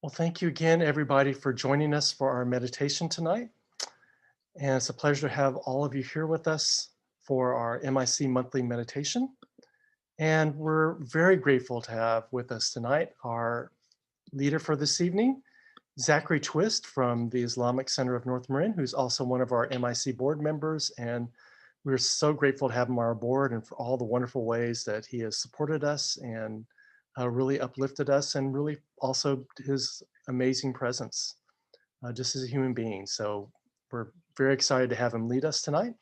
Well, thank you again, everybody, for joining us for our meditation tonight. And it's a pleasure to have all of you here with us for our MIC monthly meditation. And we're very grateful to have with us tonight our leader for this evening, Zachary Twist from the Islamic Center of North Marin, who's also one of our MIC board members. And we're so grateful to have him on our board and for all the wonderful ways that he has supported us and really uplifted us, and really also his amazing presence just as a human being. So we're very excited to have him lead us tonight.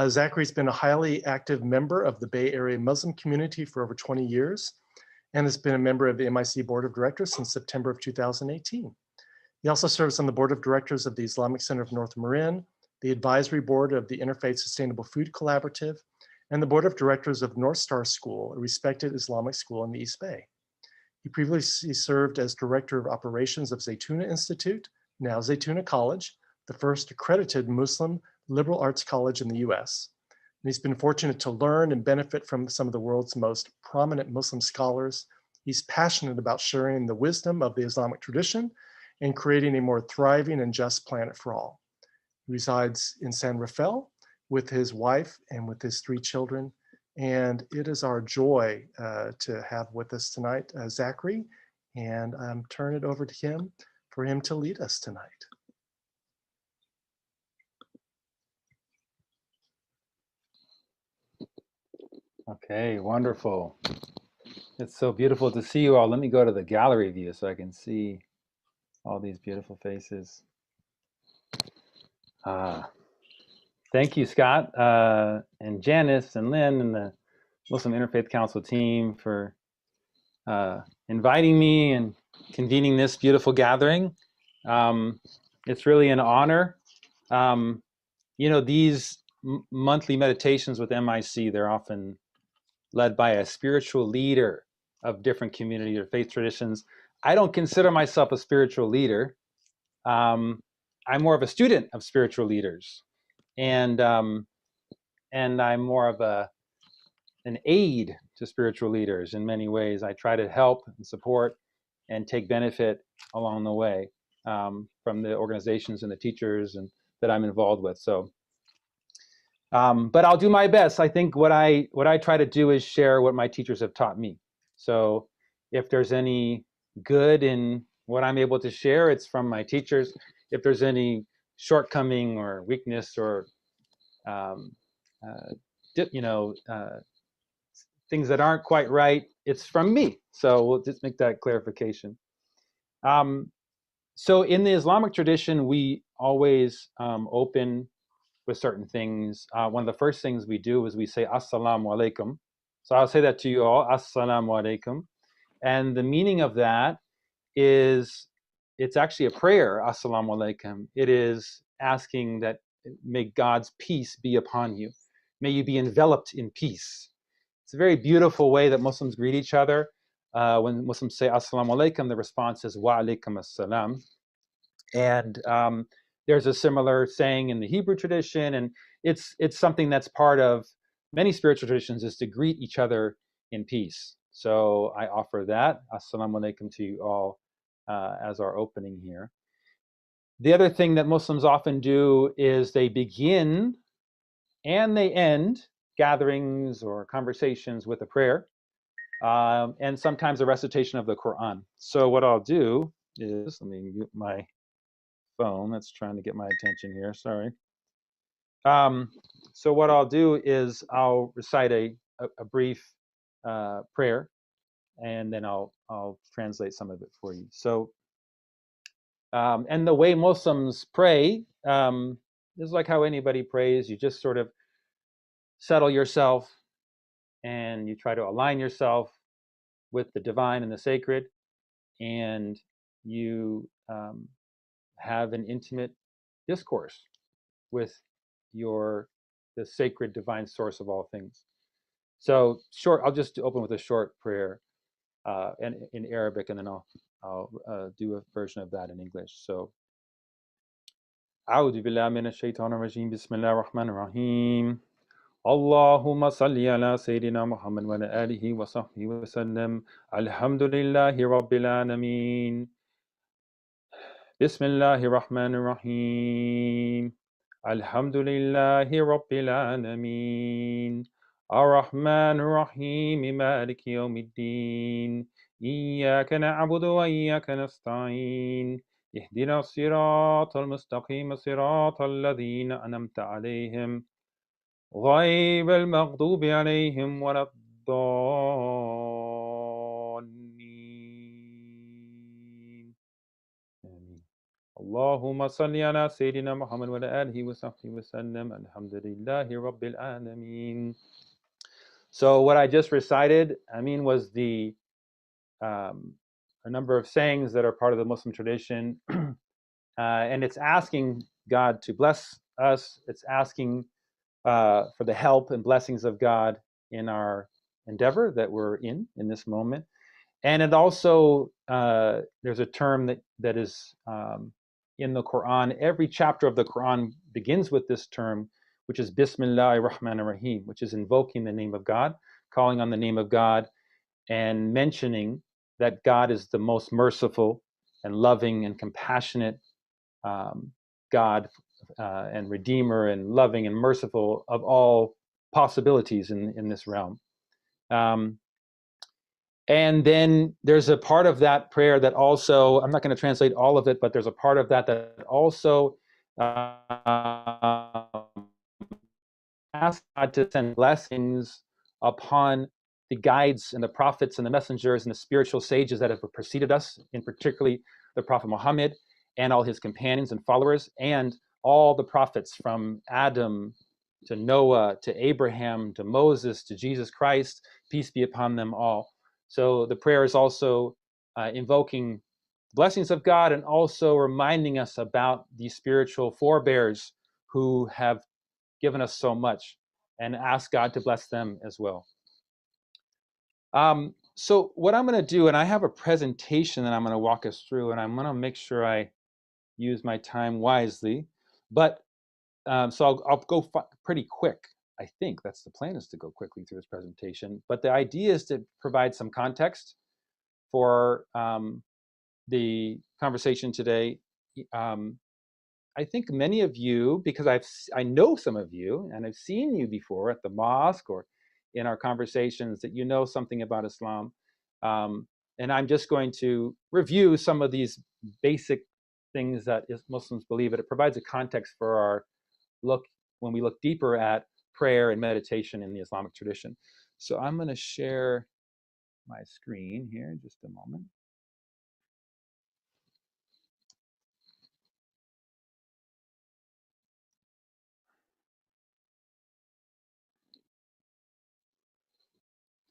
Zachary's been a highly active member of the Bay Area Muslim community for over 20 years and has been a member of the MIC Board of Directors since September of 2018. He also serves on the Board of Directors of the Islamic Center of North Marin, the Advisory Board of the Interfaith Sustainable Food Collaborative, and the Board of Directors of North Star School, a respected Islamic school in the East Bay. He previously served as Director of Operations of Zaytuna Institute, now Zaytuna College, the first accredited Muslim liberal arts college in the US. And he's been fortunate to learn and benefit from some of the world's most prominent Muslim scholars. He's passionate about sharing the wisdom of the Islamic tradition and creating a more thriving and just planet for all. He resides in San Rafael with his wife and with his 3 children. And it is our joy to have with us tonight Zachary, and turn it over to him for him to lead us tonight. Okay, wonderful. It's so beautiful to see you all. Let me go to the gallery view so I can see all these beautiful faces. Thank you, Scott, and Janice and Lynn and the Muslim Interfaith Council team for inviting me and convening this beautiful gathering. It's really an honor. These monthly meditations with MIC, they're often led by a spiritual leader of different community or faith traditions. I don't consider myself a spiritual leader. I'm more of a student of spiritual leaders, and I'm more of an aid to spiritual leaders in many ways. I try to help and support and take benefit along the way from the organizations and the teachers and that I'm involved with. So, but I'll do my best. I think what I try to do is share what my teachers have taught me. So if there's any good in what I'm able to share, it's from my teachers. If there's any shortcoming or weakness or things that aren't quite right, it's from me. So we'll just make that clarification. So in the Islamic tradition, we always open with certain things. One of the first things we do is we say Assalamu alaikum. So I'll say that to you all, Assalamu alaikum. And the meaning of that is, it's actually a prayer, Assalamu alaikum. It is asking that may God's peace be upon you. May you be enveloped in peace. It's a very beautiful way that Muslims greet each other. When Muslims say Assalamu alaikum, the response is Wa alaikum assalam. And there's a similar saying in the Hebrew tradition, and it's something that's part of many spiritual traditions, is to greet each other in peace. So I offer that, Assalamu alaikum, to you all as our opening here. The other thing that Muslims often do is they begin and they end gatherings or conversations with a prayer, and sometimes a recitation of the Quran. So what I'll do is, let me mute my phone that's trying to get my attention here, sorry. So what I'll do is I'll recite a brief prayer, and then I'll translate some of it for you. So, and the way Muslims pray is like how anybody prays. You just sort of settle yourself and you try to align yourself with the divine and the sacred, and you have an intimate discourse with the sacred divine source of all things. So I'll just open with a short prayer and in Arabic, and then I'll do a version of that in English. So أعوذ بالله من الشيطان الرجيم بسم الله الرحمن الرحيم اللهم صل على سيدنا محمد وعلى آله وصحبه وسلم الحمد لله رب العالمين Bismillahir Rahmanir Rahim. Alhamdulillahi Rabbil Alameen. Ar-Rahmanir Rahim. Maliki Yawmiddin. إياك نعبد وإياك نستعين اهدنا الصراط المستقيم صراط الذين أنعمت عليهم غير المغضوب عليهم ولا الضالين آمين اللهم صل على سيدنا محمد وعلى آله وصحبه وسلم الحمد لله رب العالمين. So what I just recited, was the a number of sayings that are part of the Muslim tradition, and it's asking God to bless us. It's asking for the help and blessings of God in our endeavor that we're in this moment. And it also, there's a term that is in the Quran. Every chapter of the Quran begins with this term, which is Bismillahir Rahmanir Rahim, which is invoking the name of God, calling on the name of God, and mentioning that God is the most merciful and loving and compassionate God and Redeemer and loving and merciful of all possibilities in this realm. And then there's a part of that prayer that also, I'm not going to translate all of it, but there's a part of that also asks God to send blessings upon the guides and the prophets and the messengers and the spiritual sages that have preceded us, in particularly the Prophet Muhammad and all his companions and followers, and all the prophets from Adam to Noah to Abraham to Moses to Jesus Christ, peace be upon them all. So the prayer is also invoking blessings of God and also reminding us about the spiritual forebears who have given us so much, and ask God to bless them as well. So what I'm going to do, and I have a presentation that I'm going to walk us through, and I'm going to make sure I use my time wisely. But so I'll go pretty quick. I think that's the plan, is to go quickly through this presentation. But the idea is to provide some context for the conversation today. I think many of you, because I know some of you, and I've seen you before at the mosque or in our conversations, that you know something about Islam. And I'm just going to review some of these basic things that Muslims believe, but it provides a context for our look when we look deeper at prayer and meditation in the Islamic tradition. So I'm going to share my screen here in just a moment.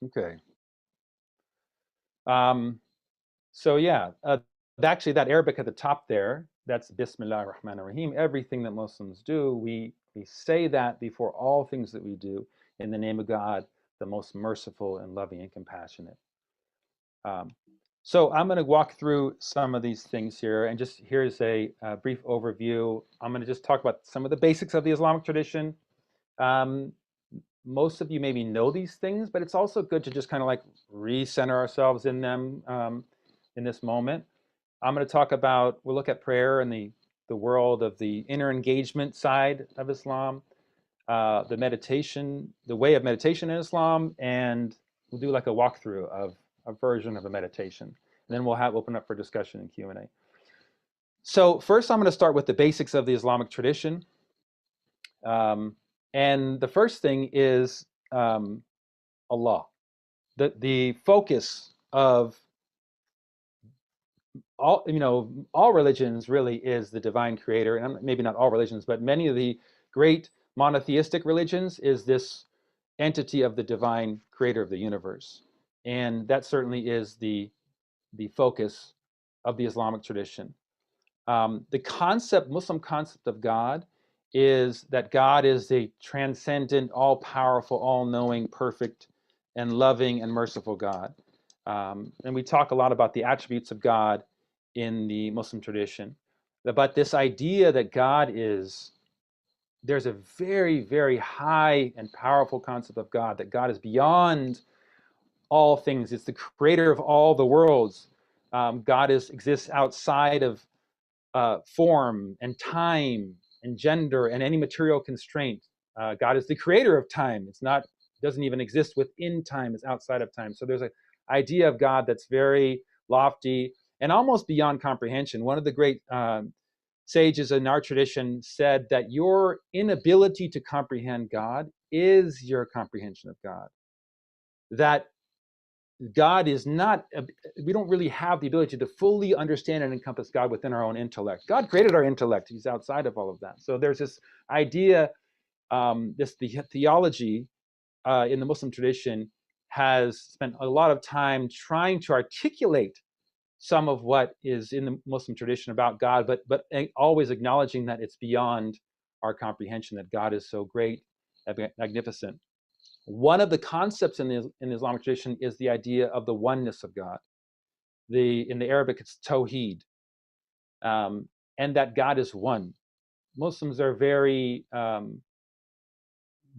Okay. So yeah, actually that Arabic at the top there, that's Bismillah ar-Rahman ar-Rahim. Everything that Muslims do, we say that before all things that we do, in the name of God, the most merciful and loving and compassionate. So I'm going to walk through some of these things here, and just here's a brief overview. I'm going to just talk about some of the basics of the Islamic tradition. Most of you maybe know these things, but it's also good to just kind of like recenter ourselves in them in this moment. I'm going to talk about, we'll look at prayer and the world of the inner engagement side of Islam, the meditation, the way of meditation in Islam, and we'll do like a walkthrough of a version of a meditation. And then we'll open up for discussion and Q&A. So first I'm going to start with the basics of the Islamic tradition. And the first thing is Allah. The focus of all religions really is the divine creator, and maybe not all religions, but many of the great monotheistic religions is this entity of the divine creator of the universe. And that certainly is the focus of the Islamic tradition. The Muslim concept of God is that God is a transcendent, all-powerful, all-knowing, perfect, and loving and merciful God. And we talk a lot about the attributes of God in the Muslim tradition. But this idea that there's a very, very high and powerful concept of God, that God is beyond all things. It's the creator of all the worlds. God exists outside of form and time and gender and any material constraint. God is the creator of time. It's not, doesn't even exist within time, it's outside of time. So there's an idea of God that's very lofty and almost beyond comprehension. One of the great sages in our tradition said that your inability to comprehend God is your comprehension of God. That God is not, we don't really have the ability to fully understand and encompass God within our own intellect. God created our intellect. He's outside of all of that. So there's this idea, the theology in the Muslim tradition has spent a lot of time trying to articulate some of what is in the Muslim tradition about God, but always acknowledging that it's beyond our comprehension, that God is so great and magnificent. One of the concepts in the Islamic tradition is the idea of the oneness of God. In the Arabic, it's tawheed, and that God is one. Muslims are very,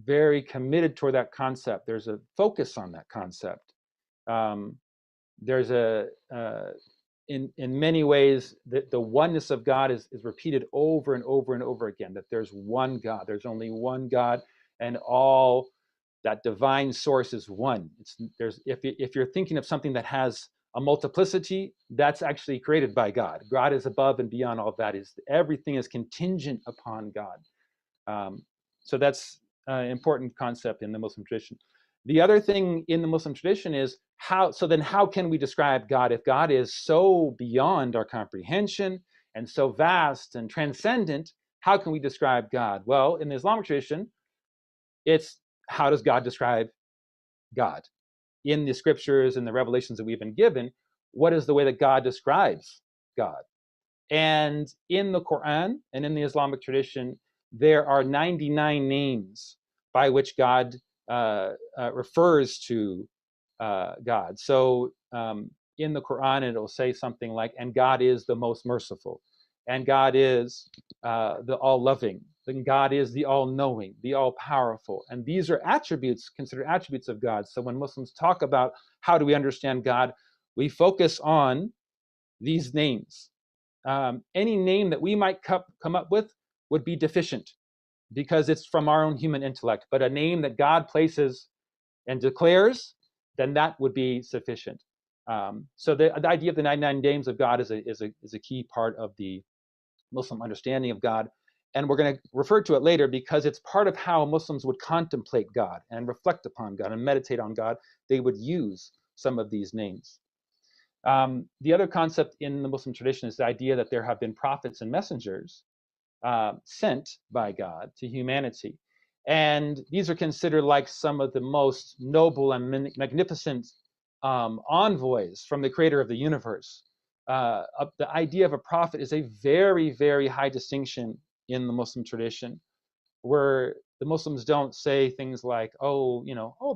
very committed toward that concept. There's a focus on that concept. There's in many ways, the oneness of God is repeated over and over and over again, that there's one God, there's only one God, and all that divine source is one. If you're thinking of something that has a multiplicity, that's actually created by God. God is above and beyond all of that. Everything is contingent upon God. So that's an important concept in the Muslim tradition. The other thing in the Muslim tradition is how can we describe God if God is so beyond our comprehension and so vast and transcendent? How can we describe God? Well, in the Islamic tradition, it's how does God describe God? In the scriptures and the revelations that we've been given, what is the way that God describes God? And in the Quran and in the Islamic tradition, there are 99 names by which God refers to God. So in the Quran, it'll say something like, and God is the most merciful, and God is the all-loving, and God is the all-knowing, the all-powerful. And these are attributes, considered attributes of God. So when Muslims talk about how do we understand God, we focus on these names. Any name that we might come up with would be deficient because it's from our own human intellect. But a name that God places and declares, then that would be sufficient. So the idea of the 99 names of God is a key part of the Muslim understanding of God. And we're going to refer to it later because it's part of how Muslims would contemplate God and reflect upon God and meditate on God. They would use some of these names. The other concept in the Muslim tradition is the idea that there have been prophets and messengers sent by God to humanity. And these are considered like some of the most noble and magnificent envoys from the creator of the universe. The idea of a prophet is a very, very high distinction in the Muslim tradition, where the Muslims don't say things like, oh,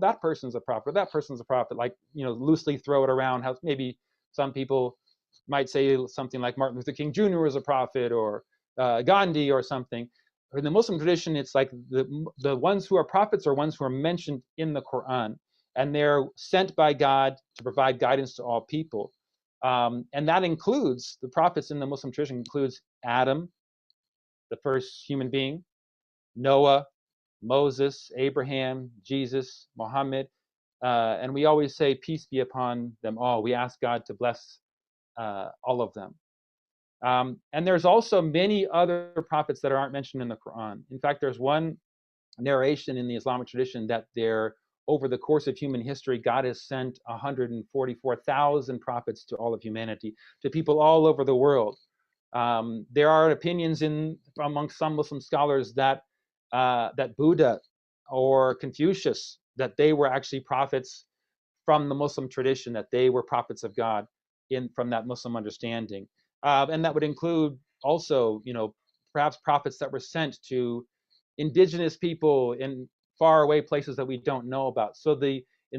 that person's a prophet, or that person's a prophet, like, loosely throw it around. How maybe some people might say something like Martin Luther King Jr. was a prophet, or Gandhi or something. In the Muslim tradition, it's like the ones who are prophets are ones who are mentioned in the Quran, and they're sent by God to provide guidance to all people. And that includes, the prophets in the Muslim tradition includes Adam, the first human being, Noah, Moses, Abraham, Jesus, Muhammad, and we always say peace be upon them all. We ask God to bless all of them. And there's also many other prophets that aren't mentioned in the Quran. In fact, there's one narration in the Islamic tradition that over the course of human history, God has sent 144,000 prophets to all of humanity, to people all over the world. There are opinions amongst some Muslim scholars that Buddha or Confucius, that they were actually prophets from the Muslim tradition, that they were prophets of God from that Muslim understanding. And that would include also, perhaps prophets that were sent to indigenous people in faraway places that we don't know about. So in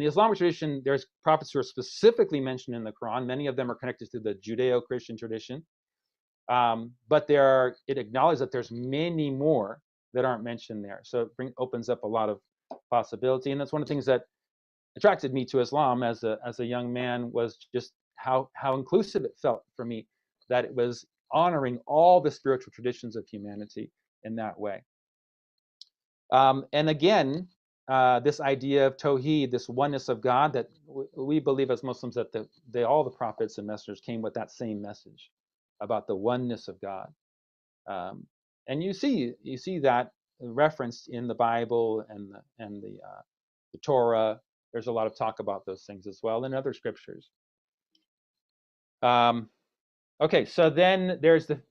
the Islamic tradition, there's prophets who are specifically mentioned in the Quran. Many of them are connected to the Judeo-Christian tradition. But it acknowledges that there's many more that aren't mentioned there. So it opens up a lot of possibility. And that's one of the things that attracted me to Islam as a young man, was just how inclusive it felt for me, that it was honoring all the spiritual traditions of humanity in that way. And again, this idea of Tawheed, this oneness of God, that we believe as Muslims that all the prophets and messengers came with that same message about the oneness of God. And you see that referenced in the Bible and the Torah. There's a lot of talk about those things as well in other scriptures. Okay, so then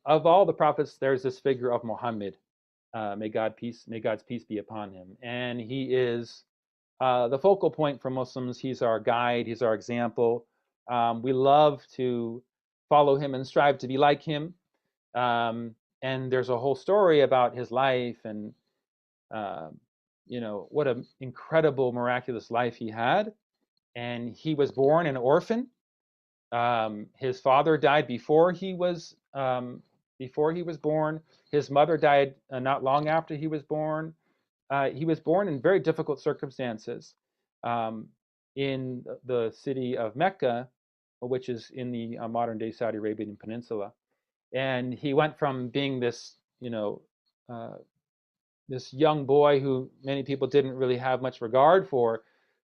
of all the prophets, there's this figure of Muhammad. May God's peace be upon him. And he is the focal point for Muslims. He's our guide. He's our example. We love to follow him and strive to be like him. And there's a whole story about his life and, what an incredible, miraculous life he had. And he was born an orphan. His father died before he was born. His mother died not long after he was born. He was born in very difficult circumstances in the city of Mecca, which is in the modern-day Saudi Arabian Peninsula. And he went from being this young boy who many people didn't really have much regard for,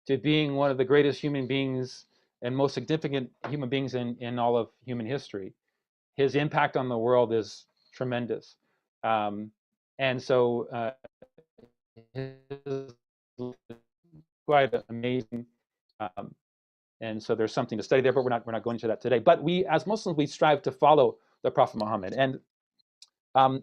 to being one of the greatest human beings and most significant human beings in all of human history. His impact on the world is tremendous. And so quite amazing. And so there's something to study there, but we're not going into that today. But we, as Muslims, we strive to follow the Prophet Muhammad. And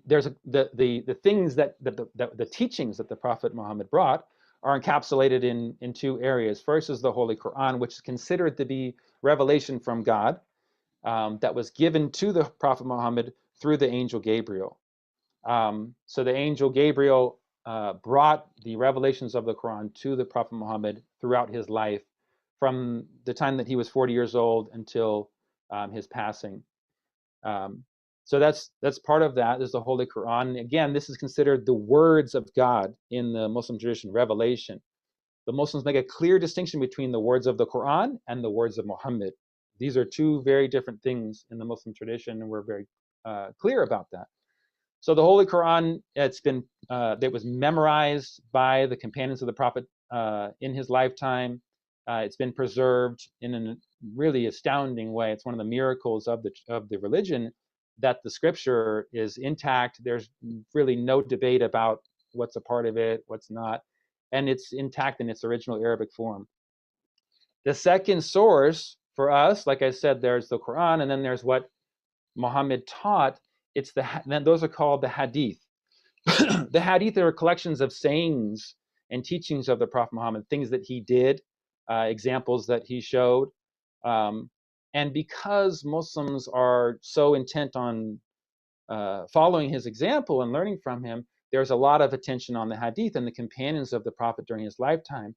there's the things the teachings that the Prophet Muhammad brought are encapsulated in two areas. First is the Holy Quran, which is considered to be revelation from God that was given to the Prophet Muhammad through the angel Gabriel. So the angel Gabriel brought the revelations of the Quran to the Prophet Muhammad throughout his life, from the time that he was 40 years old until his passing. So that's part of that, is the Holy Quran. Again, this is considered the words of God in the Muslim tradition, revelation. The Muslims make a clear distinction between the words of the Quran and the words of Muhammad. These are two very different things in the Muslim tradition, and we're very clear about that. So the Holy Quran, it was memorized by the companions of the Prophet in his lifetime. It's been preserved in a really astounding way. It's one of the miracles of the religion, that the scripture is intact. There's really no debate about what's a part of it, what's not, and it's intact in its original Arabic form. The second source for us, like I said, there's the Quran, and then there's what Muhammad taught. Those are called the hadith. The hadith are collections of sayings and teachings of the Prophet Muhammad, things that he did, examples that he showed. And because Muslims are so intent on following his example and learning from him, there's a lot of attention on the hadith, and the companions of the Prophet during his lifetime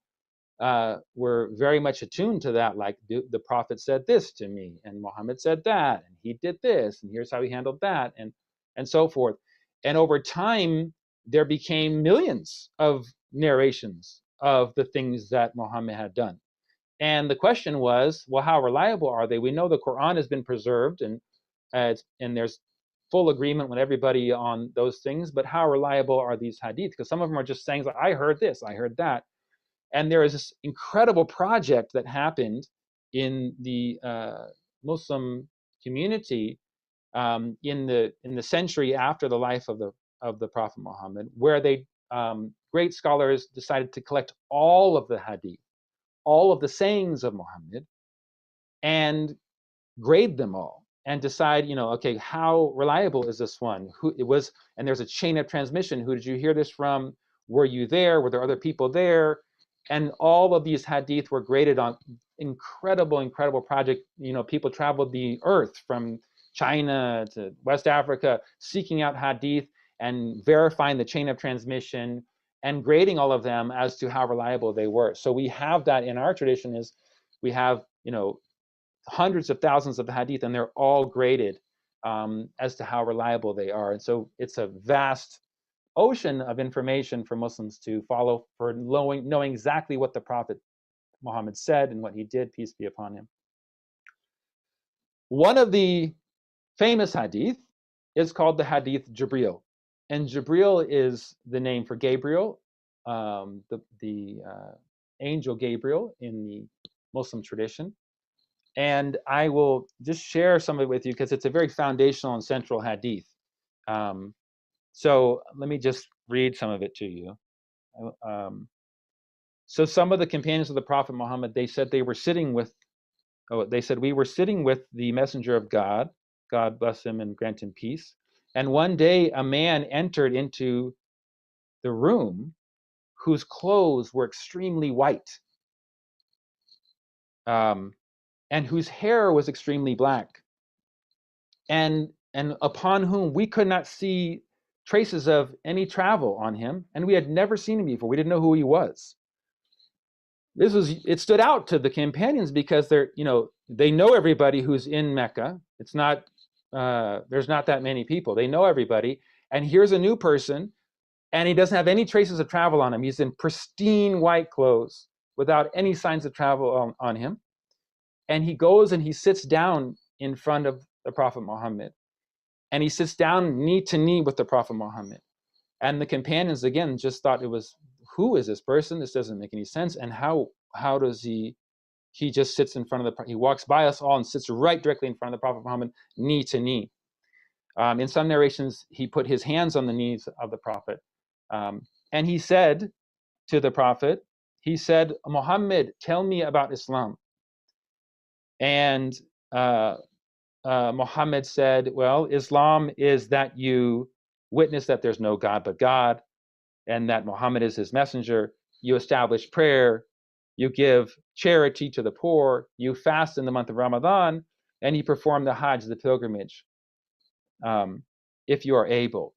were very much attuned to that. Like, the Prophet said this to me, and Muhammad said that, and he did this, and here's how he handled that, and so forth. And over time, there became millions of narrations of the things that Muhammad had done. And the question was, well, how reliable are they? We know the Quran has been preserved, and there's full agreement with everybody on those things, but how reliable are these hadith? Because some of them are just saying, like, I heard this, I heard that. And there is this incredible project that happened in the Muslim community in the century after the life of the Prophet Muhammad, where great scholars decided to collect all of the hadith, all of the sayings of Muhammad, and grade them all and decide, okay, how reliable is this one? Who it was? And there's a chain of transmission. Who did you hear this from? Were you there? Were there other people there? And all of these hadith were graded on incredible project. People traveled the earth from China to West Africa, seeking out hadith and verifying the chain of transmission and grading all of them as to how reliable they were. So we have that in our tradition. Is we have hundreds of thousands of hadith, and they're all graded as to how reliable they are. And so it's a vast ocean of information for Muslims to follow, for knowing exactly what the Prophet Muhammad said and what he did, peace be upon him. One of the famous hadith is called the Hadith Jibril. And Jibril is the name for Gabriel, the angel Gabriel in the Muslim tradition. And I will just share some of it with you because it's a very foundational and central hadith. So let me just read some of it to you. So some of the companions of the Prophet Muhammad, they said we were sitting with the messenger of God, God bless him and grant him peace. And one day a man entered into the room whose clothes were extremely white, and whose hair was extremely black, and upon whom we could not see traces of any travel on him, and we had never seen him before. We didn't know who he was. It stood out to the companions because they know everybody who's in Mecca. It's not there's not that many people. They know everybody, and here's a new person, and he doesn't have any traces of travel on him. He's in pristine white clothes without any signs of travel on him. And he goes and he sits down in front of the Prophet Muhammad. And he sits down knee to knee with the Prophet Muhammad. And the companions, again, just thought it was, who is this person? This doesn't make any sense. And how does he just sits in front of he walks by us all and sits right directly in front of the Prophet Muhammad, knee to knee. In some narrations, he put his hands on the knees of the Prophet. And he said to the Prophet, he said, Muhammad, tell me about Islam. And Muhammad said, well, Islam is that you witness that there's no God but God, and that Muhammad is his messenger. You establish prayer, you give charity to the poor, you fast in the month of Ramadan, and you perform the Hajj, the pilgrimage, if you are able.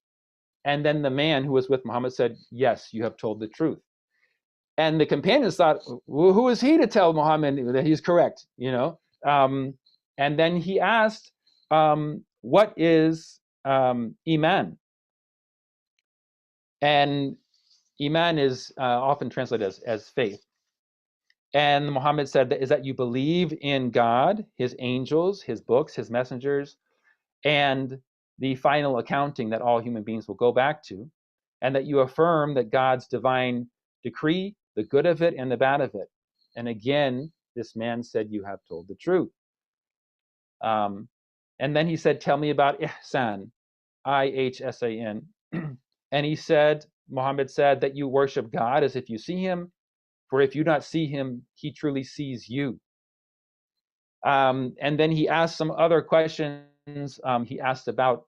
And then the man who was with Muhammad said, yes, you have told the truth. And the companions thought, well, who is he to tell Muhammad that he's correct, and then he asked, what is Iman? And Iman is often translated as faith. And Muhammad said that is that you believe in God, his angels, his books, his messengers, and the final accounting that all human beings will go back to, and that you affirm that God's divine decree, the good of it and the bad of it. And again, this man said, you have told the truth. And then he said, tell me about ihsan, IHSAN. And he said, Muhammad said that you worship God as if you see him, for if you not see him, he truly sees you. And then he asked some other questions. He asked about,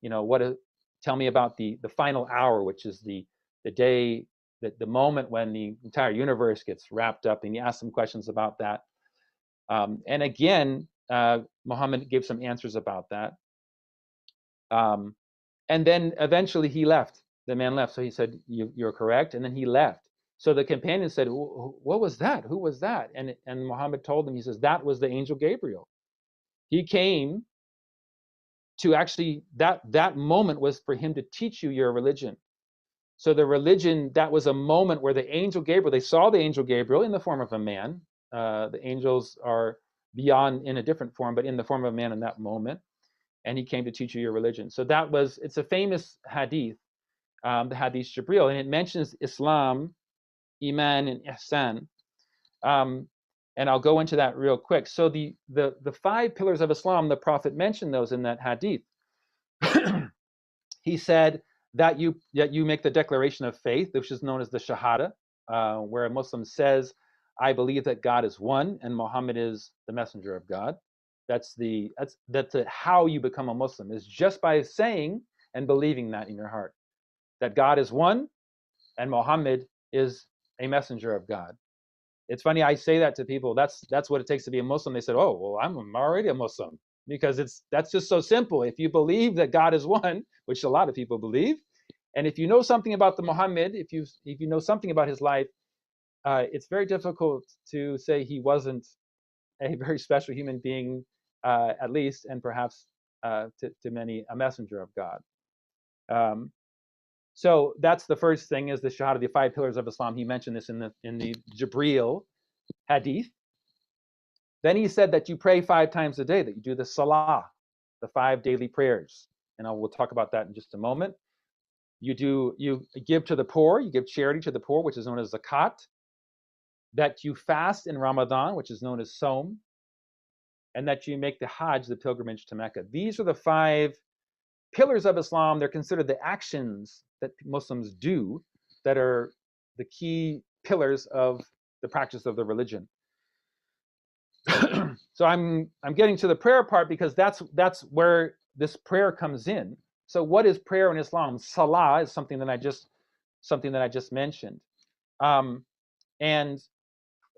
tell me about the final hour, which is the day, the moment when the entire universe gets wrapped up. And he asked some questions about that. And again, Muhammad gave some answers about that. And then eventually he left. The man left. So he said, you're correct. And then he left. So the companion said, what was that? Who was that? And Muhammad told them, he says, that was the angel Gabriel. He came to actually, that moment was for him to teach you your religion. So the religion, that was a moment where the angel Gabriel, they saw the angel Gabriel in the form of a man. The angels are beyond in a different form, but in the form of a man in that moment. And he came to teach you your religion. So it's a famous hadith, the Hadith Jibril, and it mentions Islam, Iman, and Ihsan. And I'll go into that real quick. So the 5 pillars of Islam, the Prophet mentioned those in that hadith. He said that you make the declaration of faith, which is known as the Shahada, where a Muslim says, I believe that God is one and Muhammad is the messenger of God. That's how you become a Muslim, is just by saying and believing that in your heart, that God is one and Muhammad is a messenger of God. It's funny, I say that to people, that's what it takes to be a Muslim. They said, oh, well, I'm already a Muslim, because that's just so simple. If you believe that God is one, which a lot of people believe, and if you know something about the Muhammad, if you know something about his life, it's very difficult to say he wasn't a very special human being, at least, and perhaps to many, a messenger of God. So that's the first thing, is the Shahada, the 5 pillars of Islam. He mentioned this in the Jibril hadith. Then he said that you pray 5 times a day, that you do the salah, the 5 daily prayers. and we'll talk about that in just a moment. You give to the poor, you give charity to the poor, which is known as zakat. That you fast in Ramadan, which is known as Som, and that you make the Hajj, the pilgrimage to Mecca. These are the 5 pillars of Islam. They're considered the actions that Muslims do that are the key pillars of the practice of the religion. So I'm getting to the prayer part because that's where this prayer comes in. So what is prayer in Islam? Salah is something that I just mentioned. And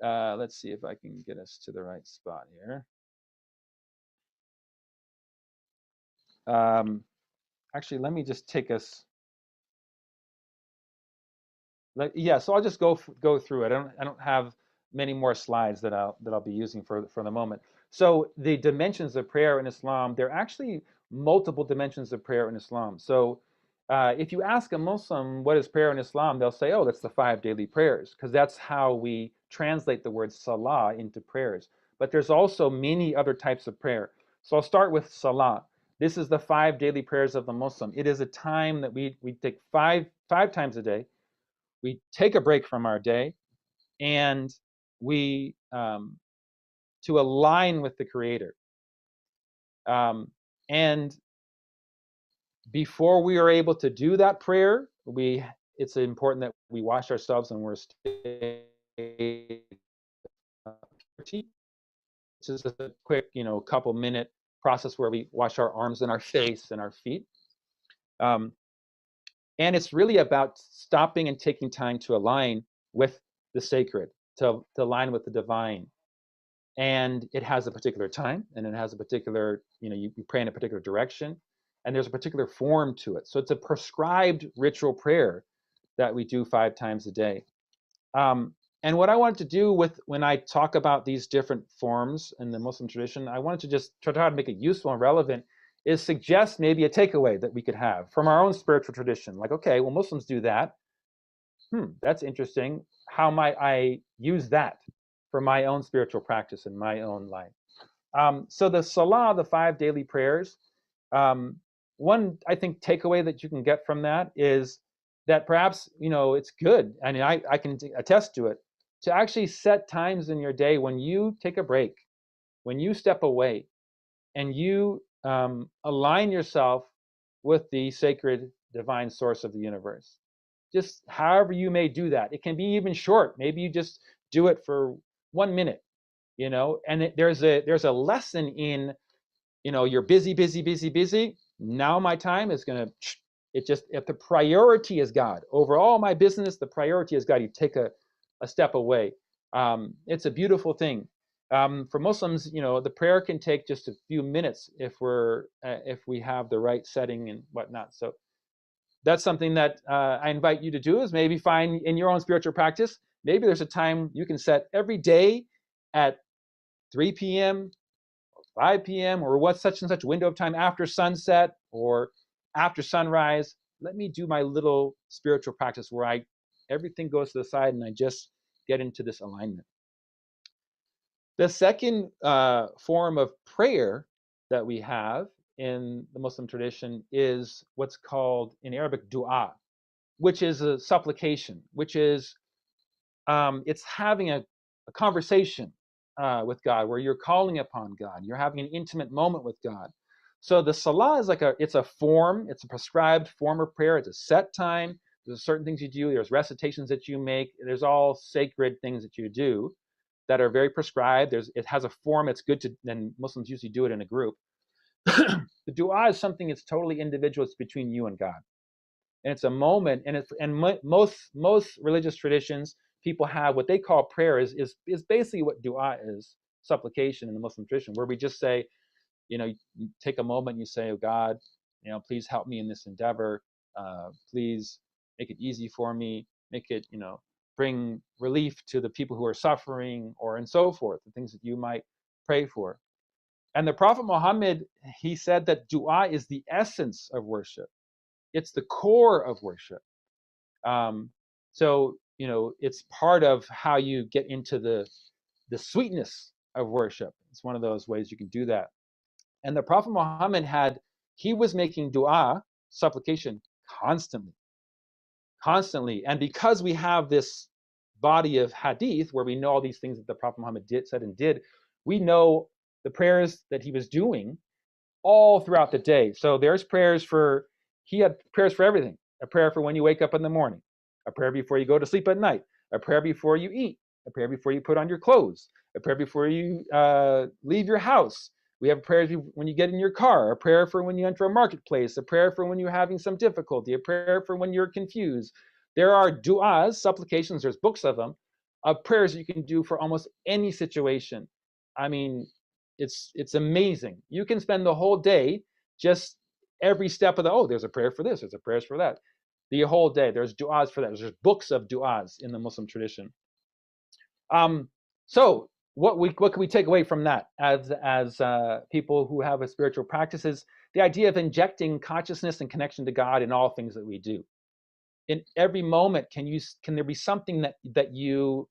let's see if I can get us to the right spot here. Actually, let me just take us. Yeah, so I'll just go through it. I don't have many more slides that I'll be using for the moment. So the dimensions of prayer in Islam, there are actually multiple dimensions of prayer in Islam. So if you ask a Muslim what is prayer in Islam, they'll say, oh, that's the 5 daily prayers, because that's how we translate the word salah into prayers. But there's also many other types of prayer. So I'll start with salah. This is the 5 daily prayers of the Muslim. It is a time that we take five times a day. We take a break from our day, and we to align with the Creator. And before we are able to do that prayer, it's important that we wash ourselves and we're purity. This is a quick, couple minute process where we wash our arms and our face and our feet. And it's really about stopping and taking time to align with the sacred, to align with the divine. And it has a particular time, and it has a particular, you pray in a particular direction, and there's a particular form to it. So it's a prescribed ritual prayer that we do 5 times a day. And what I wanted to do when I talk about these different forms in the Muslim tradition, I wanted to just try to make it useful and relevant, is suggest maybe a takeaway that we could have from our own spiritual tradition. Like, okay, well, Muslims do that. That's interesting. How might I use that for my own spiritual practice in my own life? So the Salah, the 5 daily prayers, one, I think, takeaway that you can get from that is that perhaps, it's good, and I can attest to it, to actually set times in your day when you take a break, when you step away, and you align yourself with the sacred divine source of the universe. Just however you may do that. It can be even short. Maybe you just do it for 1 minute, and there's a lesson in, you're busy. Now my time is going to, if the priority is God, over all my business, the priority is God, you take a step away. It's a beautiful thing. For Muslims, the prayer can take just a few minutes if we have the right setting and whatnot. So that's something that I invite you to do, is maybe find in your own spiritual practice, maybe there's a time you can set every day at 3 p.m., 5 p.m., or what such and such window of time after sunset or after sunrise. Let me do my little spiritual practice where everything goes to the side and I just get into this alignment. The second form of prayer that we have in the Muslim tradition is what's called in Arabic dua, which is a supplication, which is it's having a conversation with God, where you're calling upon God. You're having an intimate moment with God. So the salah is it's a form, it's a prescribed form of prayer. It's a set time. There's certain things you do. There's recitations that you make. There's all sacred things that you do that are very prescribed. It has a form. It's good and Muslims usually do it in a group. The dua is something that's totally individual. It's between you and God. And it's a moment, and most religious traditions, people have what they call prayer is basically what dua is, supplication in the Muslim tradition, where we just say, you take a moment and you say, oh God, please help me in this endeavor. Please make it easy for me. Make it, bring relief to the people who are suffering, or and so forth, the things that you might pray for. And the Prophet Muhammad, he said that dua is the essence of worship. It's the core of worship. So, it's part of how you get into the sweetness of worship. It's one of those ways you can do that. And the Prophet Muhammad had he was making dua, supplication, constantly. And because we have this body of hadith where we know all these things that the Prophet Muhammad said and did, we know the prayers that he was doing all throughout the day. So he had prayers for everything. A prayer for when you wake up in the morning, a prayer before you go to sleep at night, a prayer before you eat, a prayer before you put on your clothes, a prayer before you leave your house. We have prayers when you get in your car, a prayer for when you enter a marketplace, a prayer for when you're having some difficulty, a prayer for when you're confused. There are du'as, supplications, there's books of them, of prayers you can do for almost any situation. I mean, it's amazing. You can spend the whole day just every step of there's a prayer for this, there's a prayer for that. The whole day, there's du'as for that. There's books of du'as in the Muslim tradition. So what can we take away from that as people who have a spiritual practice is the idea of injecting consciousness and connection to God in all things that we do. In every moment, can there be something that you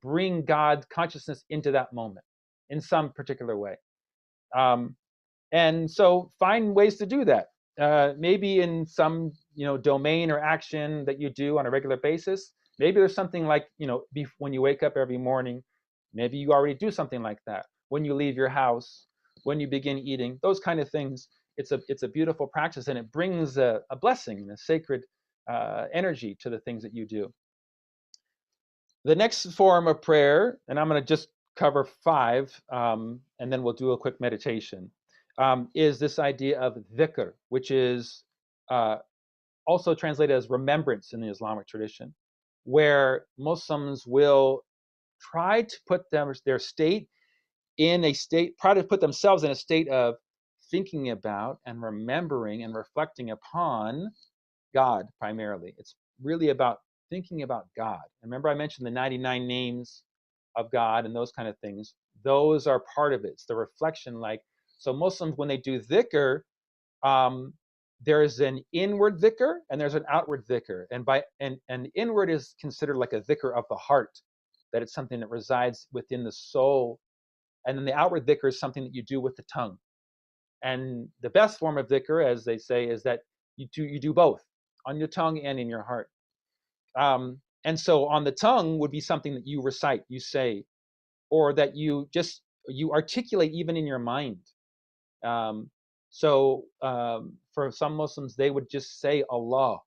bring God consciousness into that moment in some particular way? And so find ways to do that. Maybe in some domain or action that you do on a regular basis. Maybe there's something like when you wake up every morning, maybe you already do something like that. When you leave your house, when you begin eating, those kind of things. It's a beautiful practice, and it brings a blessing and a sacred energy to the things that you do. The next form of prayer, and I'm going to just cover 5, and then we'll do a quick meditation, is this idea of dhikr, which is also translated as remembrance in the Islamic tradition, where Muslims will try to put their state in a state, try to put themselves in a state of thinking about and remembering and reflecting upon God primarily. It's really about thinking about God. Remember I mentioned the 99 names of God and those kind of things. Those are part of it. It's the reflection. So Muslims, when they do dhikr, there's an inward dhikr and there's an outward dhikr. And inward is considered like a dhikr of the heart, that it's something that resides within the soul. And then the outward dhikr is something that you do with the tongue. And the best form of dhikr, as they say, is that you do both on your tongue and in your heart. And so on the tongue would be something that you recite, you say, or that you articulate even in your mind. So for some Muslims, they would just say Allah,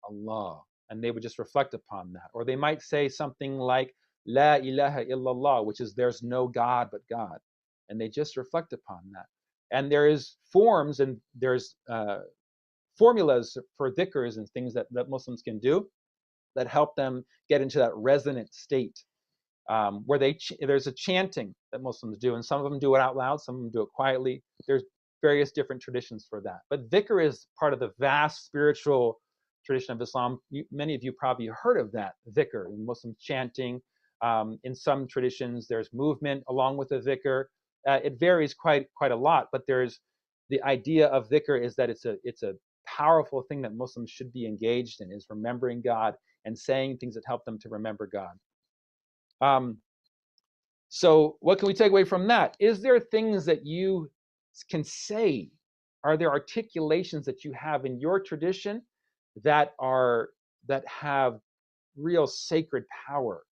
and they would just reflect upon that. Or they might say something like La ilaha illallah, which is there's no God but God. And they just reflect upon that. And there is forms and there's formulas for dhikrs and things that Muslims can do that help them get into that resonant state, where there's a chanting that Muslims do, and some of them do it out loud, some of them do it quietly. There's various different traditions for that. But dhikr is part of the vast spiritual tradition of Islam. Many of you probably heard of that, dhikr, Muslims chanting. In some traditions, there's movement along with the dhikr. It varies quite a lot, but there's the idea of dhikr is that it's a powerful thing that Muslims should be engaged in, is remembering God and saying things that help them to remember God. So what can we take away from that? Is there things that you can say? Are there articulations that you have in your tradition that have real sacred power,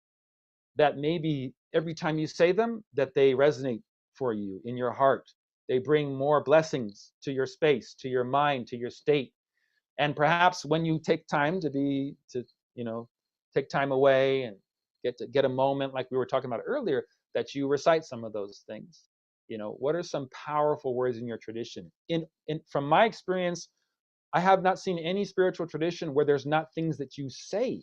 that maybe every time you say them, that they resonate for you in your heart? They bring more blessings to your space, to your mind, to your state. And perhaps when you take time take time away and get a moment, like we were talking about earlier, that you recite some of those things. What are some powerful words in your tradition? From my experience, I have not seen any spiritual tradition where there's not things that you say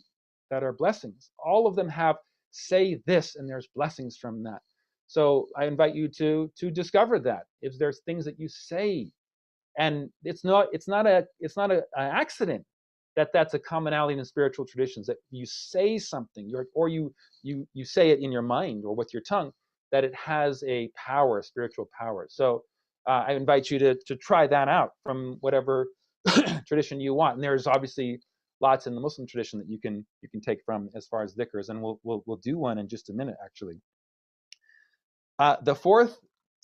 that are blessings. All of them have say this, and there's blessings from that. So I invite you to discover that. If there's things that you say, and it's not an accident that that's a commonality in spiritual traditions, that you say something, or you say it in your mind or with your tongue, that it has a power, spiritual power. So I invite you to try that out from whatever tradition you want. And there's obviously lots in the Muslim tradition that you can take from as far as dhikrs, and we'll do one in just a minute, actually. The fourth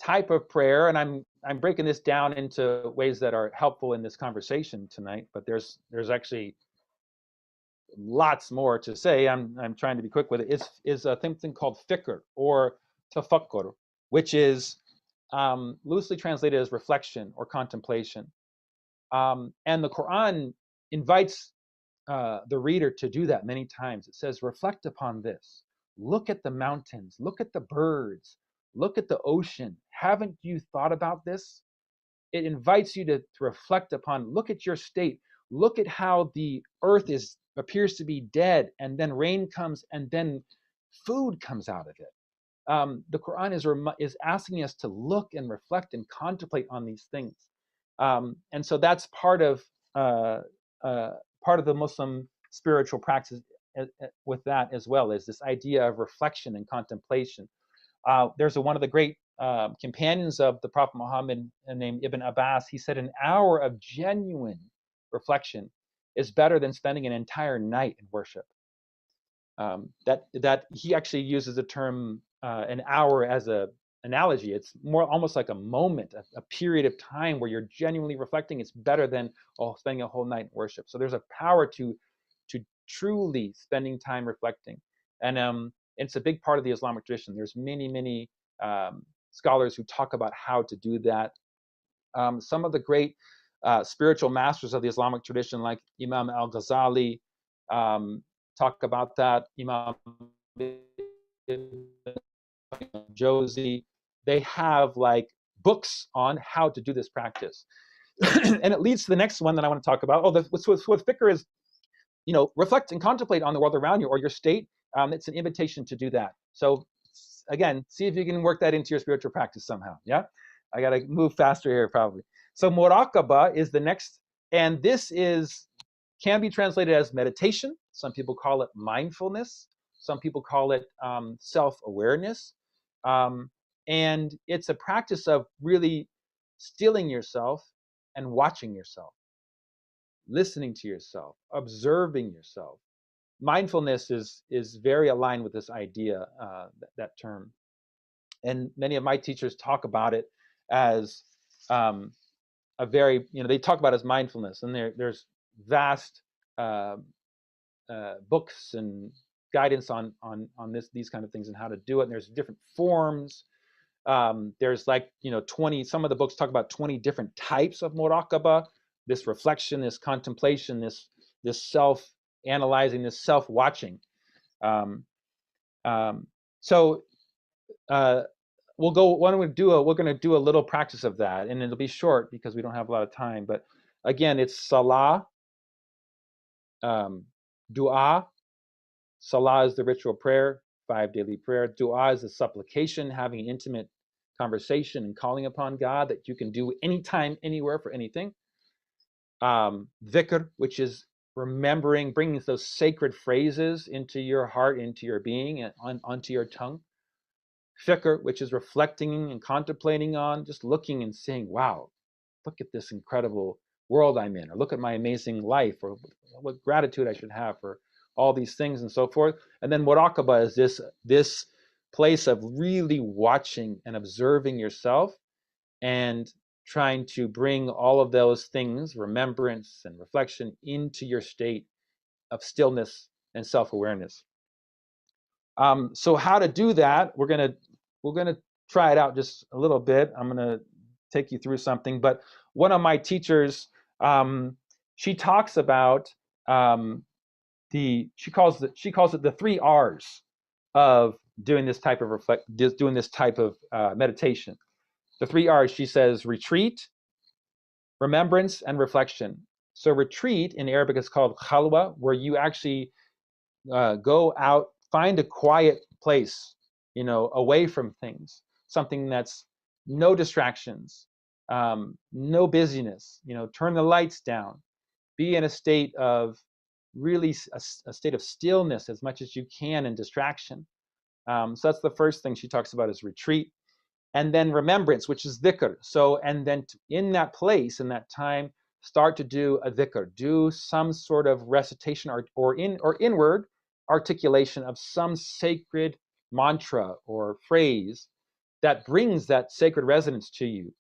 type of prayer, and I'm I'm breaking this down into ways that are helpful in this conversation tonight, but there's actually lots more to say. I'm trying to be quick with it. Is a thing called fikr or tafakkur, which is loosely translated as reflection or contemplation. And the Quran invites the reader to do that many times. It says, reflect upon this. Look at the mountains. Look at the birds. Look at the ocean. Haven't you thought about this? It invites you to reflect upon, look at your state. Look at how the earth appears to be dead, and then rain comes, and then food comes out of it. The Quran is asking us to look and reflect and contemplate on these things. And so that's part of the Muslim spiritual practice with that as well, is this idea of reflection and contemplation. There's one of the great companions of the Prophet Muhammad named Ibn Abbas. He said an hour of genuine reflection is better than spending an entire night in worship. That he actually uses the term an hour as a analogy. It's more almost like a moment, a period of time where you're genuinely reflecting. It's better than spending a whole night in worship. So there's a power to truly spending time reflecting, and it's a big part of the Islamic tradition. There's many scholars who talk about how to do that. Some of the great spiritual masters of the Islamic tradition, like Imam al-Ghazali, talk about that. Imam Josie, they have like books on how to do this practice. And it leads to the next one that I want to talk about. What's fikr is, reflect and contemplate on the world around you or your state. It's an invitation to do that. So again, see if you can work that into your spiritual practice somehow. Yeah, I got to move faster here probably. So muraqabah is the next, and this can be translated as meditation. Some people call it mindfulness. Some people call it self-awareness. And it's a practice of really stilling yourself and watching yourself, listening to yourself, observing yourself. Mindfulness is very aligned with this idea, that term. And many of my teachers talk about it as a very, they talk about it as mindfulness. And there's vast books and guidance on these kind of things and how to do it. And there's different forms. There's 20, some of the books talk about 20 different types of muraqabah, this reflection, this contemplation, this self-analyzing, this self-watching. So we're going to do a little practice of that, and it'll be short because we don't have a lot of time. But again, it's salah, dua. Salah is the ritual prayer, 5 daily prayer. Dua is the supplication, having an intimate conversation and calling upon God that you can do anytime, anywhere, for anything. Dhikr, which is remembering, bringing those sacred phrases into your heart, into your being, and onto your tongue. Fikr, which is reflecting and contemplating on, just looking and saying, wow, look at this incredible world I'm in, or look at my amazing life, or what gratitude I should have for all these things and so forth. And then muraqabah is this place of really watching and observing yourself and trying to bring all of those things, remembrance and reflection, into your state of stillness and self-awareness. So how to do that, we're gonna try it out just a little bit. I'm gonna take you through something. But one of my teachers, she talks about she calls it the 3 R's of doing this type of meditation. The 3 R's, she says: retreat, remembrance, and reflection. So retreat in Arabic is called khalwa, where you actually go out, find a quiet place, away from things, something that's no distractions, no busyness, turn the lights down, be in a state of really a state of stillness as much as you can, and distraction. So that's the first thing she talks about, is retreat. And then remembrance, which is dhikr. So, and then in that place, in that time, start to do a dhikr, do some sort of recitation or inward articulation of some sacred mantra or phrase that brings that sacred resonance to you.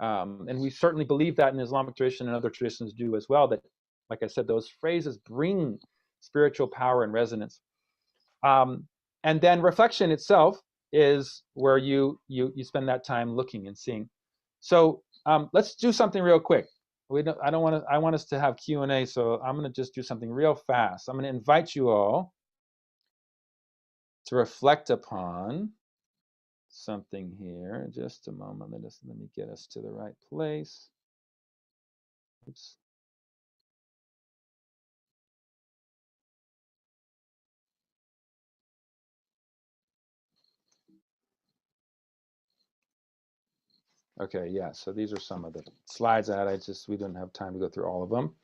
And we certainly believe that in Islamic tradition, and other traditions do as well, that, like I said, those phrases bring spiritual power and resonance. And then reflection itself is where you spend that time looking and seeing. So let's do something real quick. I want us to have Q&A, so I'm going to just do something real fast. I'm going to invite you all to reflect upon something here. Just a moment. Let me get us to the right place. Oops. Okay, yeah, so these are some of the slides I had. We didn't have time to go through all of them.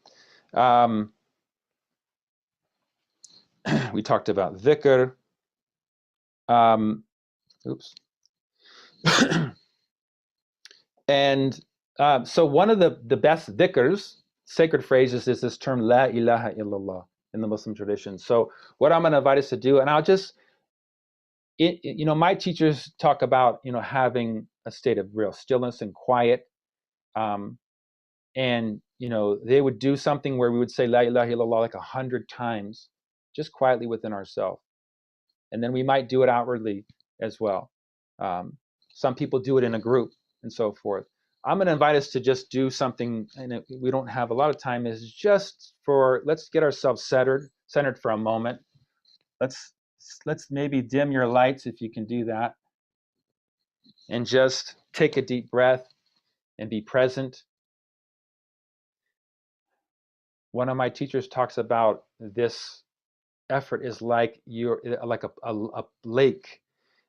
We talked about dhikr. Oops. And so one of the best dhikrs, sacred phrases, is this term La ilaha illallah in the Muslim tradition. So what I'm going to invite us to do, and I'll just, my teachers talk about, having a state of real stillness and quiet. And, they would do something where we would say La ilaha illallah like 100 times, just quietly within ourselves. And then we might do it outwardly as well. Some people do it in a group and so forth. I'm going to invite us to just do something, and we don't have a lot of time, is just let's get ourselves centered for a moment. Let's maybe dim your lights if you can do that, and just take a deep breath and be present. One of my teachers talks about this effort is like a lake,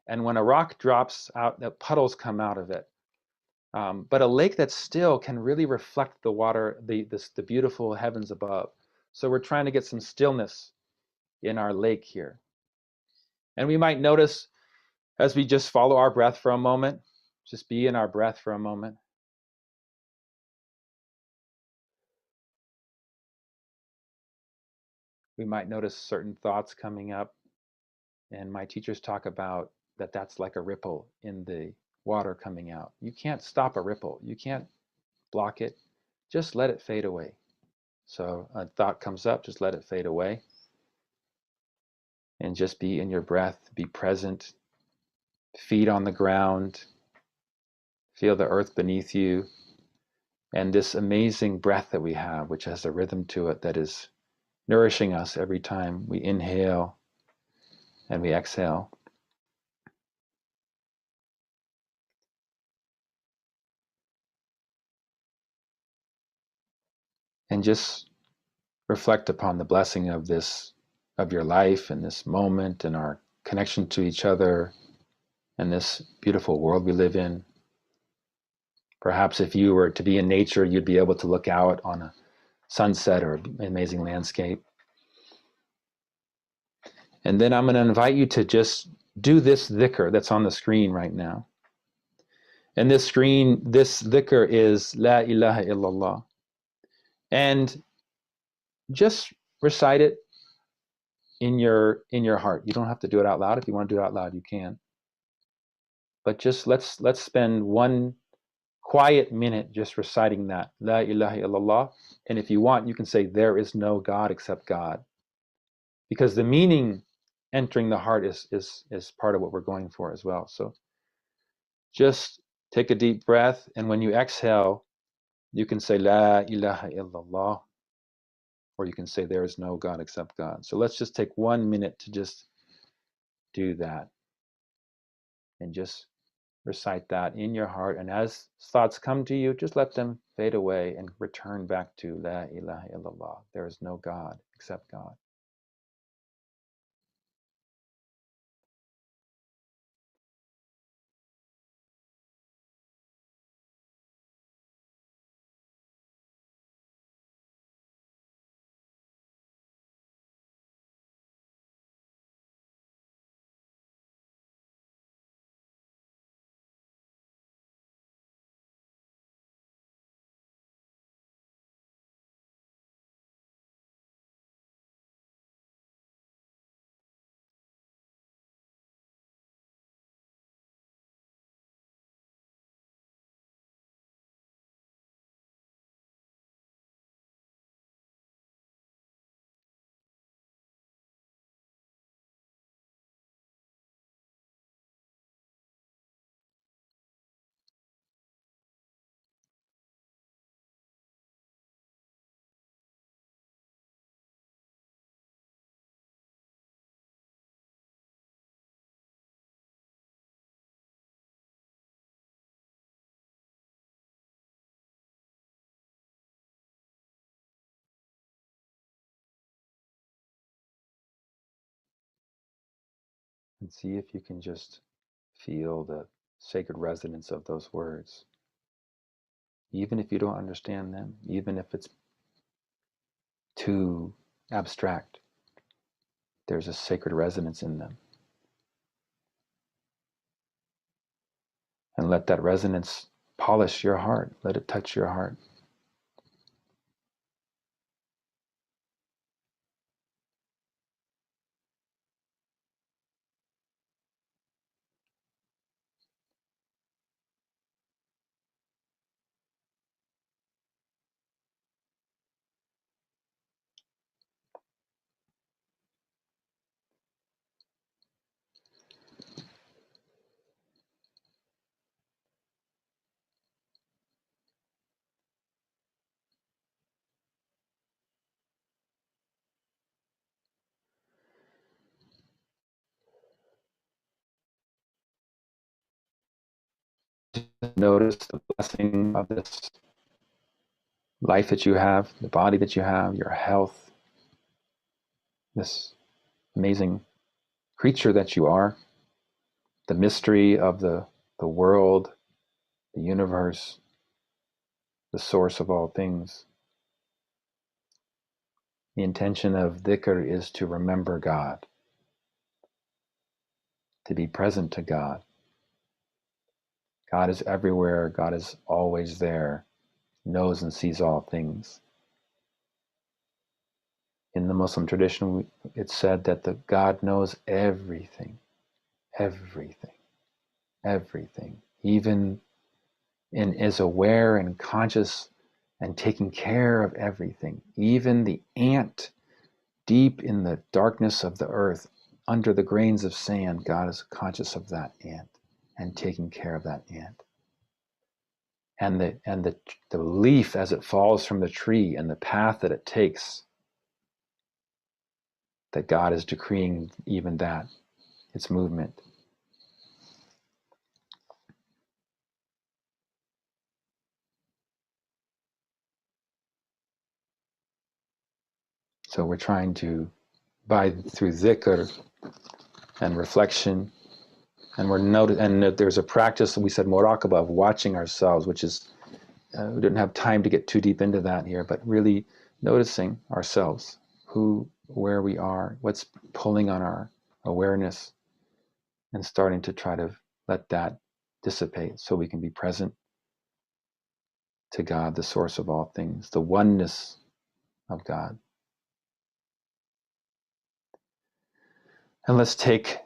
and when a rock drops out, the puddles come out of it. But a lake that's still can really reflect the water, the beautiful heavens above. So we're trying to get some stillness in our lake here. And we might notice as we just follow our breath for a moment, just be in our breath for a moment. We might notice certain thoughts coming up. And my teachers talk about that's like a ripple in the water coming out. You can't stop a ripple. You can't block it. Just let it fade away. So a thought comes up, just let it fade away. And just be in your breath, be present, feet on the ground, feel the earth beneath you, and this amazing breath that we have, which has a rhythm to it that is nourishing us every time we inhale and we exhale. And just reflect upon the blessing of your life and this moment and our connection to each other and this beautiful world we live in. Perhaps if you were to be in nature, you'd be able to look out on a sunset or an amazing landscape. And then I'm going to invite you to just do this dhikr that's on the screen right now. And this dhikr is La ilaha illallah. And just recite it in your heart. You don't have to do it out loud. If you want to do it out loud, you can. But just let's spend one quiet minute just reciting that La ilaha illallah. And if you want, you can say there is no God except God, because the meaning entering the heart is part of what we're going for as well. So just take a deep breath, and when you exhale, you can say La ilaha illallah, or you can say there is no God except God. So let's just take 1 minute to just do that and just recite that in your heart. And as thoughts come to you, just let them fade away and return back to La ilaha illallah. There is no God except God. And see if you can just feel the sacred resonance of those words. Even if you don't understand them, even if it's too abstract, there's a sacred resonance in them. And let that resonance polish your heart. Let it touch your heart. Notice the blessing of this life that you have, the body that you have, your health, this amazing creature that you are, the mystery of the world, the universe, the source of all things. The intention of dhikr is to remember God, to be present to God. God is everywhere. God is always there, knows and sees all things. In the Muslim tradition, it's said that the God knows everything, everything, everything, even and is aware and conscious and taking care of everything. Even the ant deep in the darkness of the earth, under the grains of sand, God is conscious of that ant and taking care of that ant. And the leaf as it falls from the tree and the path that it takes, that God is decreeing even that, its movement. So we're trying to, through dhikr and reflection, and there's a practice, we said muraqabah, of watching ourselves, which is, we didn't have time to get too deep into that here, but really noticing ourselves, where we are, what's pulling on our awareness, and starting to try to let that dissipate so we can be present to God, the source of all things, the oneness of God. And let's take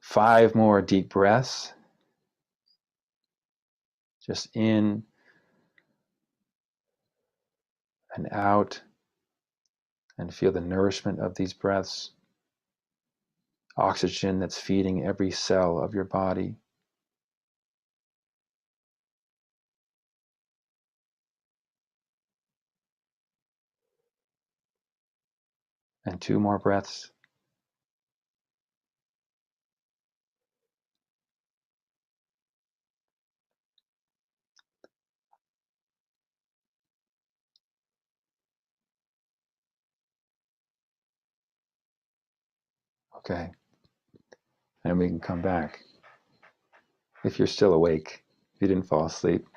5 more deep breaths. Just in and out, and feel the nourishment of these breaths. Oxygen that's feeding every cell of your body. And 2 more breaths. Okay. And we can come back. If you're still awake, if you didn't fall asleep.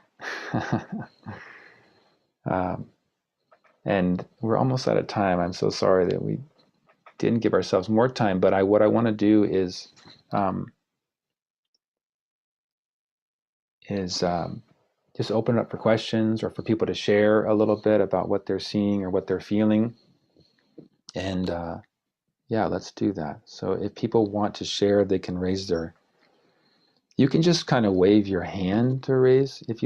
And we're almost out of time. I'm so sorry that we didn't give ourselves more time, but what I want to do is just open it up for questions, or for people to share a little bit about what they're seeing or what they're feeling. And yeah, let's do that. So if people want to share, they can raise you can just kind of wave your hand to raise if you want.